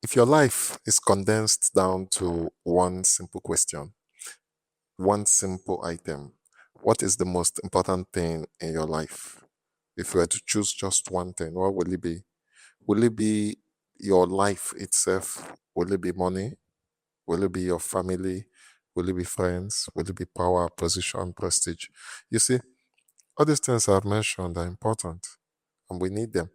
If your life is condensed down to one simple question, one simple item, what is the most important thing in your life? If you were to choose just one thing, what will it be? Will it be your life itself? Will it be money? Will it be your family? Will it be friends? Will it be power, position, prestige? You see, all these things I've mentioned are important and we need them.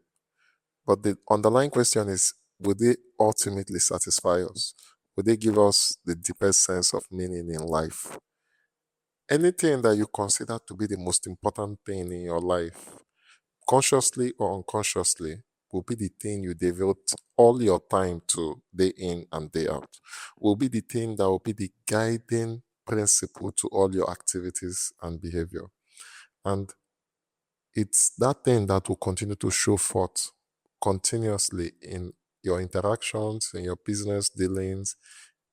But the underlying question is, will they ultimately satisfy us? Will they give us the deepest sense of meaning in life? Anything that you consider to be the most important thing in your life, consciously or unconsciously, will be the thing you devote all your time to day in and day out. Will be the thing that will be the guiding principle to all your activities and behavior. And it's that thing that will continue to show forth continuously in your interactions, in your business dealings,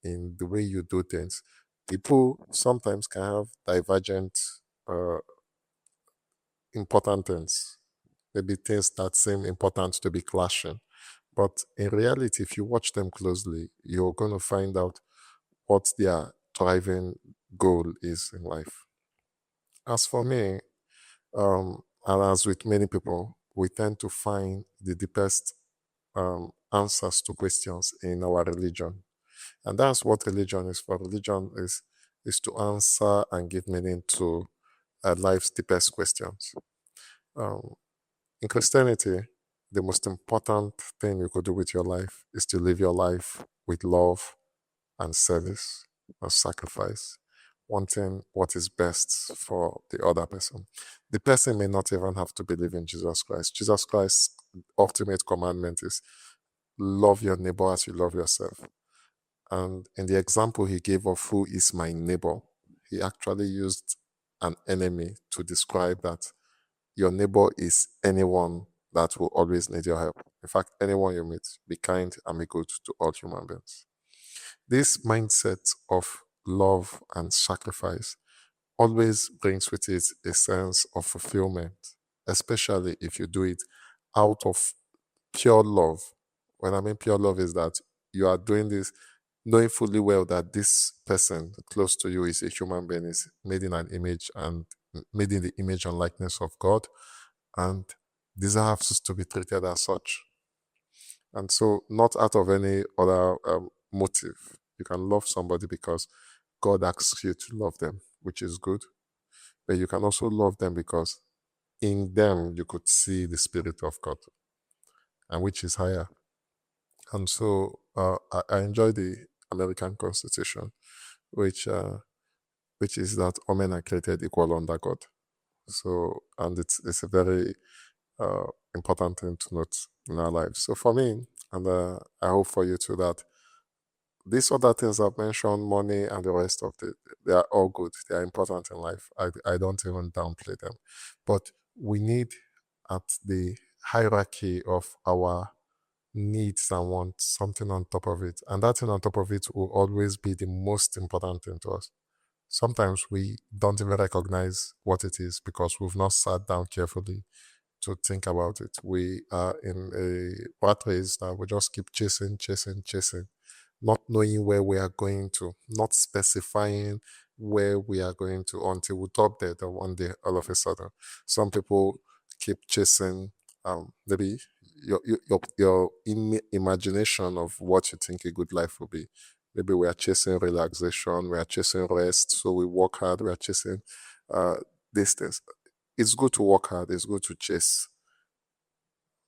in the way you do things. People sometimes can have divergent uh, important things, maybe things that seem important to be clashing. But in reality, if you watch them closely, you're going to find out what their driving goal is in life. As for me, and as with many people, we tend to find the deepest answers to questions in our religion. And that's what religion is for. Religion is to answer and give meaning to life's deepest questions. Um, in Christianity, the most important thing you could do with your life is to live your life with love and service or sacrifice, wanting what is best for the other person. The person may not even have to believe in Jesus Christ. Jesus Christ's ultimate commandment is love your neighbor as you love yourself. And in the example he gave of who is my neighbor, he actually used an enemy to describe that your neighbor is anyone that will always need your help. In fact, anyone you meet, be kind and be good to all human beings. This mindset of love and sacrifice always brings with it a sense of fulfillment, especially if you do it out of pure love. When I mean pure love, is that you are doing this knowing fully well that this person close to you is a human being, is made in an image and made in the image and likeness of God, and deserves to be treated as such. And so, not out of any other motive. You can love somebody because God asks you to love them, which is good. But you can also love them because in them you could see the Spirit of God, and which is higher. And so, I enjoy the American Constitution, which which is that all men are created equal under God. So, and it's a very important thing to note in our lives. So for me, and I hope for you too, that these other things I've mentioned, money and the rest of it, they are all good. They are important in life. I don't even downplay them. But we need at the hierarchy of our needs and wants something on top of it. And that thing on top of it will always be the most important thing to us. Sometimes we don't even recognize what it is because we've not sat down carefully to think about it. We are in a rat race that we just keep chasing, chasing, chasing, not knowing where we are going to, not specifying where we are going to until we drop dead or one day all of a sudden. Some people keep chasing maybe your imagination of what you think a good life will be. Maybe we are chasing relaxation, we are chasing rest, so we work hard, we are chasing these things. It's good to work hard, it's good to chase.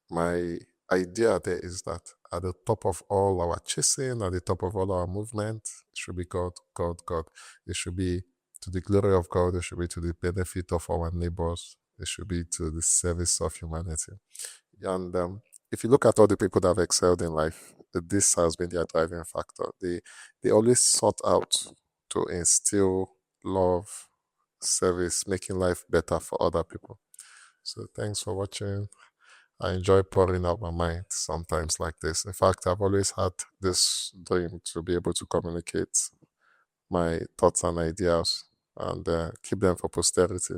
My idea there is that at the top of all our chasing, at the top of all our movement, it should be God, God, God. It should be to the glory of God, it should be to the benefit of our neighbors, it should be to the service of humanity. And if you look at all the people that have excelled in life, this has been their driving factor. They always sought out to instill love, service, making life better for other people. So thanks for watching. I enjoy pouring out my mind sometimes like this. In fact, I've always had this dream to be able to communicate my thoughts and ideas and keep them for posterity.